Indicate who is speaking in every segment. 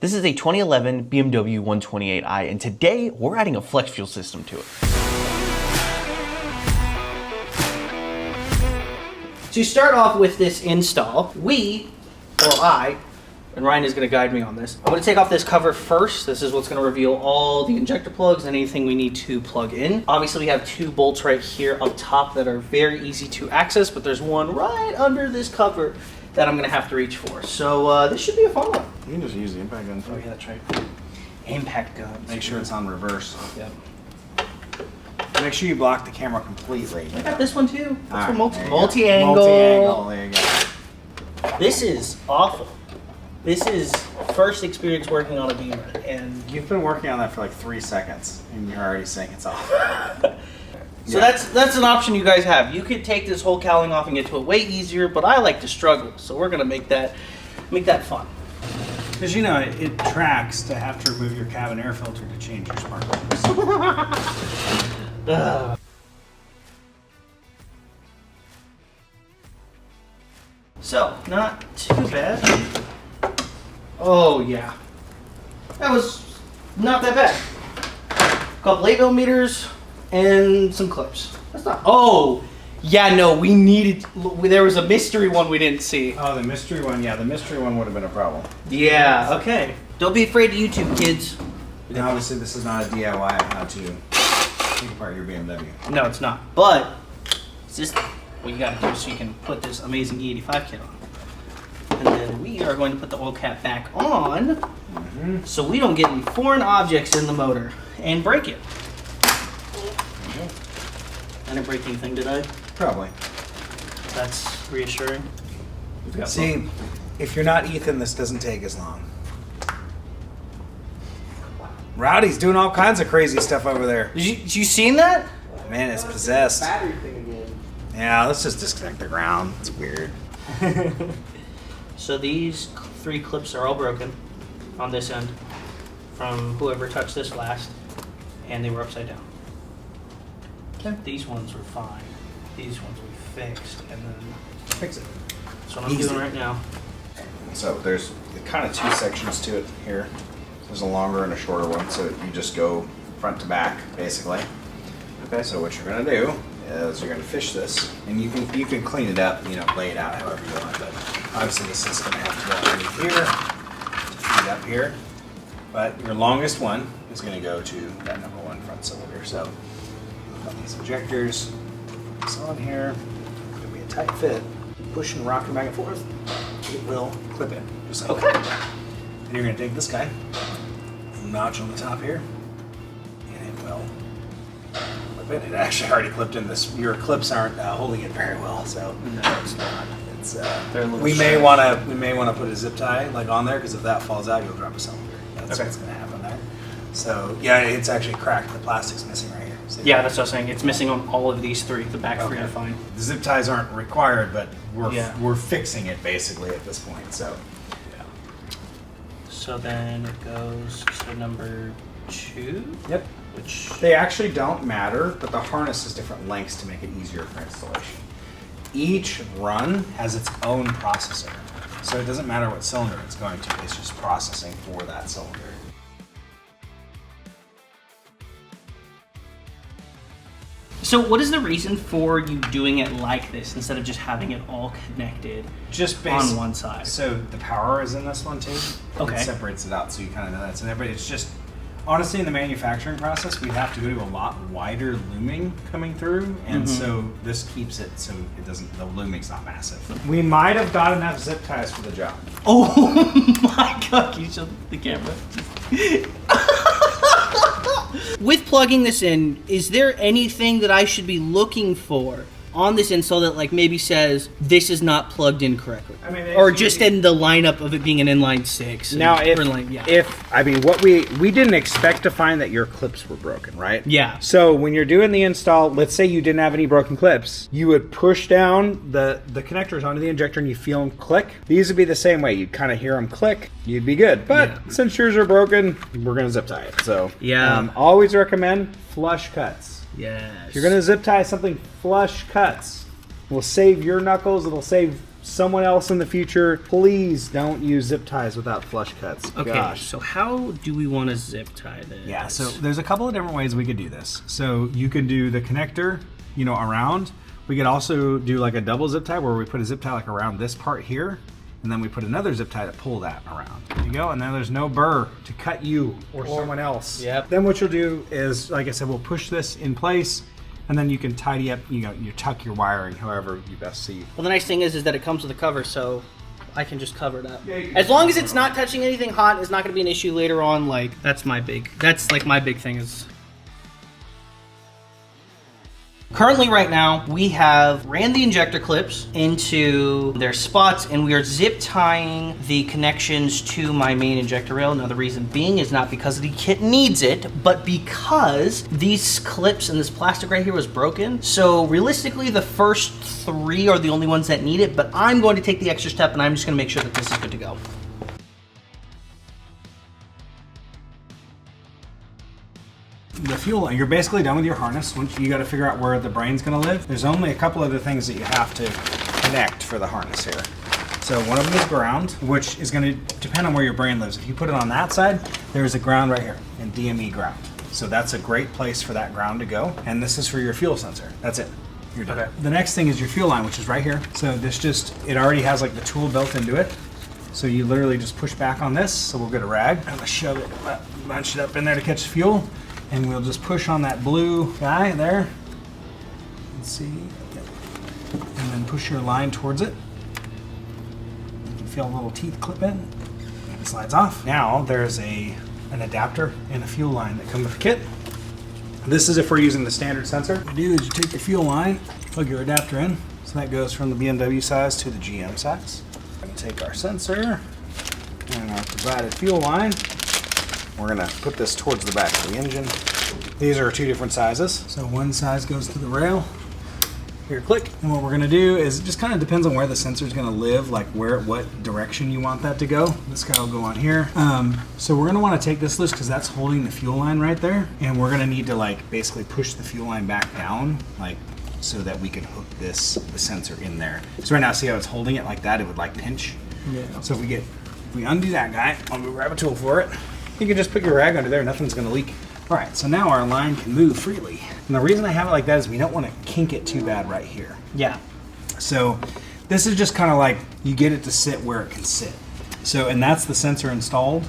Speaker 1: This is a 2011 BMW 128i, and today we're adding a flex fuel system to it.
Speaker 2: To start off with this install, I, and Ryan is going to guide me on this, I'm going to take off this cover first. This is what's going to reveal all the injector plugs and anything we need to plug in. Obviously we have two bolts right here up top that are very easy to access, but there's one right under this cover that I'm going to have to reach for. So this should be a fun one.
Speaker 3: You can just use the impact gun.
Speaker 2: Oh yeah, that's right. Impact guns.
Speaker 3: Make sure it's on reverse.
Speaker 2: Yep.
Speaker 3: Make sure you block the camera completely.
Speaker 2: I got this one too. That's for multi-angle.
Speaker 3: Multi-angle, there you go.
Speaker 2: This is awful. This is first experience working on a Beamer, and
Speaker 3: You've been working on that for like 3 seconds, and you're already saying it's off.
Speaker 2: so that's an option you guys have. You could take this whole cowling off and get to it way easier, but I like to struggle, so we're gonna make that fun.
Speaker 3: Because you know, it tracks to have to remove your cabin air filter to change your spark plugs.
Speaker 2: So, not too bad. Oh yeah, that was not that bad. A couple 8mm meters and some clips. That's not. Oh, yeah, no, we needed. There was a mystery one we didn't see.
Speaker 3: Oh, the mystery one. Yeah, the mystery one would have been a problem.
Speaker 2: Yeah. Okay. Don't be afraid of YouTube, kids.
Speaker 3: And obviously, this is not a DIY on how to take apart your BMW.
Speaker 2: No, it's not. But it's just what you got to do so you can put this amazing E85 kit on. And then we are going to put the oil cap back on, so we don't get any foreign objects in the motor and break it. I didn't break anything, did I?
Speaker 3: Probably.
Speaker 2: That's reassuring.
Speaker 3: See, if you're not Ethan, this doesn't take as long. Rowdy's doing all kinds of crazy stuff over there.
Speaker 2: Did you seen that?
Speaker 3: Man, it's possessed.
Speaker 2: Battery thing again.
Speaker 3: Yeah, let's just disconnect the ground. It's weird.
Speaker 2: So these 3 clips are all broken on this end from whoever touched this last, and they were upside down.
Speaker 3: Okay.
Speaker 2: These ones were fine. These ones we fixed, and then
Speaker 3: Fix it.
Speaker 2: that's what I'm doing right now.
Speaker 4: So there's kind of 2 sections to it here. There's a longer and a shorter one, so you just go front to back, basically. Okay. So what you're gonna do is you're gonna fish this, and you can clean it up, you know, lay it out however you want. But obviously this is gonna have to go underneath here to feed up here. But your longest one is gonna go to that number 1 front cylinder. So got these injectors. Put this on here. It's gonna be a tight fit. Push and rock it back and forth. It will clip in. Just like that. And you're gonna take this guy, notch on the top here, and it will clip in. It actually already clipped in this. Your clips aren't holding it very well, so
Speaker 2: No, it's not.
Speaker 4: it's.
Speaker 2: They're a little
Speaker 4: We may
Speaker 2: sharp.
Speaker 4: want to put a zip tie like on there, because if that falls out, you'll drop a cylinder. That's
Speaker 2: Okay.
Speaker 4: what's gonna happen there. So yeah, it's actually cracked. The plastic's missing right here. So
Speaker 2: Yeah, that's what I was saying. It's missing on all of these 3. The back 3 are fine.
Speaker 4: The zip ties aren't required, but
Speaker 2: Yeah.
Speaker 4: we're fixing it basically at this point. So.
Speaker 2: So then it goes to number 2.
Speaker 4: Yep.
Speaker 2: Which
Speaker 4: They actually don't matter, but the harness is different lengths to make it easier for installation. Each run has its own processor, so it doesn't matter what cylinder it's going to, it's just processing for that cylinder.
Speaker 2: So what is the reason for you doing it like this instead of just having it all connected
Speaker 4: Just
Speaker 2: on one side?
Speaker 4: So the power is in this one too.
Speaker 2: Okay.
Speaker 4: It separates it out so you kind of know that's in there, but it's just, honestly, in the manufacturing process, we'd have to go to a lot wider looming coming through, and so this keeps it so it doesn't, the looming's not massive. We might have got enough zip ties for the job.
Speaker 2: Oh my god, can you show the camera? With plugging this in, is there anything that I should be looking for on this install that like maybe says this is not plugged in correctly?
Speaker 3: I mean,
Speaker 2: or just in the lineup of it being an inline 6.
Speaker 3: Now, if
Speaker 4: what we didn't expect to find that your clips were broken, right?
Speaker 2: Yeah.
Speaker 4: So when you're doing the install, let's say you didn't have any broken clips, you would push down the connectors onto the injector and you feel them click. These would be the same way. You'd kind of hear them click. You'd be good. But since yours are broken, we're gonna zip tie it. So always recommend flush cuts.
Speaker 2: Yes.
Speaker 4: If you're gonna zip tie something, flush cuts. Will save your knuckles. It'll save
Speaker 3: someone else in the future, please don't use zip ties without flush cuts.
Speaker 2: Okay,
Speaker 3: Gosh.
Speaker 2: so how do we want to zip tie this?
Speaker 3: Yeah, so there's a couple of different ways we could do this. So you can do the connector, you know, around. We could also do like a double zip tie where we put a zip tie like around this part here, and then we put another zip tie to pull that around. There you go, and then there's no burr to cut you or someone else.
Speaker 2: Yep.
Speaker 3: Then what you'll do is, like I said, we'll push this in place, and then you can tidy up, you know, you tuck your wiring however you best see.
Speaker 2: Well, the nice thing is that it comes with a cover, so I can just cover it up.
Speaker 3: Yeah, you can
Speaker 2: As long as it's not touching anything hot, it's not going to be an issue later on. Like, that's like my big thing is. Currently right now, we have ran the injector clips into their spots and we are zip tying the connections to my main injector rail. Now the reason being is not because the kit needs it, but because these clips and this plastic right here was broken. So realistically, the first 3 are the only ones that need it, but I'm going to take the extra step and I'm just gonna make sure that this is good to go.
Speaker 3: The fuel, you're basically done with your harness. Once you got to figure out where the brain's going to live. There's only a couple other things that you have to connect for the harness here. So one of them is ground, which is going to depend on where your brain lives. If you put it on that side, there's a ground right here, and DME ground. So that's a great place for that ground to go. And this is for your fuel sensor. That's it. You're done. Okay. The next thing is your fuel line, which is right here. So this it already has like the tool built into it. So you literally just push back on this. So we'll get a rag. I'm going to shove it, bunch it up in there to catch the fuel. And we'll just push on that blue guy there. Let's see. And then push your line towards it. You can feel a little teeth clip in. And it slides off. Now there's an adapter and a fuel line that come with the kit. This is if we're using the standard sensor. What you do is you take your fuel line, plug your adapter in. So that goes from the BMW size to the GM size. I'm going to take our sensor and our provided fuel line. We're gonna put this towards the back of the engine. These are 2 different sizes. So one size goes to the rail. Here, click. And what we're gonna do is, it just kind of depends on where the sensor is gonna live, like what direction you want that to go. This guy will go on here. So we're gonna wanna take this loose because that's holding the fuel line right there. And we're gonna need to like basically push the fuel line back down, like so that we can hook the sensor in there. So right now, see how it's holding it like that? It would like pinch. Yeah. So if we undo that guy, I'll go grab a tool for it. You can just put your rag under there, nothing's gonna leak. All right, so now our line can move freely. And the reason I have it like that is we don't wanna kink it too bad right here.
Speaker 2: Yeah.
Speaker 3: So this is just kind of like, you get it to sit where it can sit. So, and that's the sensor installed.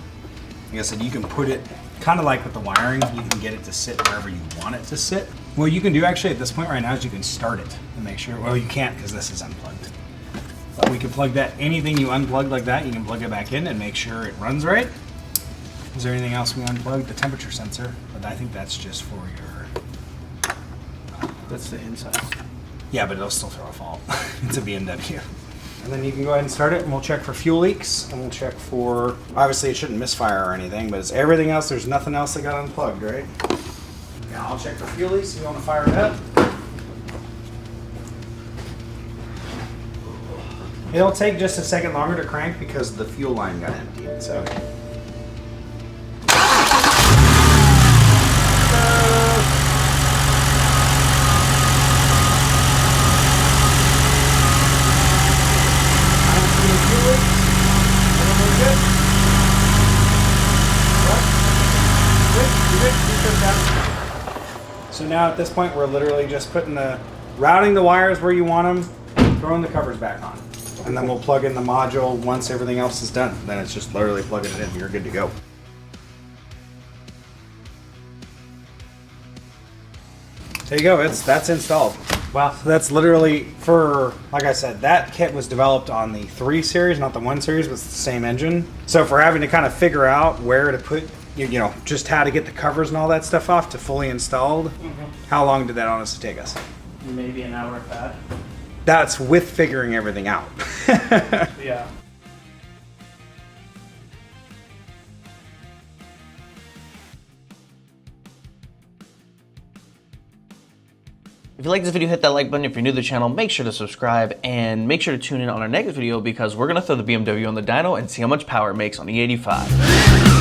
Speaker 3: Like I said, you can put it, kind of like with the wiring, you can get it to sit wherever you want it to sit. What you can do actually at this point right now is you can start it and make sure, well you can't because this is unplugged. But we can plug that, anything you unplug like that, you can plug it back in and make sure it runs right. Is there anything else we unplugged? The temperature sensor, but I think that's just for your...
Speaker 2: That's the inside.
Speaker 3: Yeah, but it'll still throw a fault. It's a BMW. And then you can go ahead and start it, and we'll check for fuel leaks, and we'll check for... Obviously, it shouldn't misfire or anything, but it's everything else. There's nothing else that got unplugged, right? Now I'll check for fuel leaks if you want to fire it up. It'll take just a second longer to crank because the fuel line got emptied, so... So now at this point, we're literally just routing the wires where you want them, throwing the covers back on. And then we'll plug in the module once everything else is done. Then it's just literally plugging it in, you're good to go. There you go, that's installed. Wow. So that's literally for, like I said, that kit was developed on the 3 series, not the 1 series, with the same engine. So for having to kind of figure out where to put, you know, just how to get the covers and all that stuff off to fully installed, how long did that honestly take us?
Speaker 2: Maybe an hour at that.
Speaker 3: That's with figuring everything out.
Speaker 2: Yeah.
Speaker 1: If you like this video, hit that like button. If you're new to the channel, make sure to subscribe and make sure to tune in on our next video because we're gonna throw the BMW on the dyno and see how much power it makes on the E85.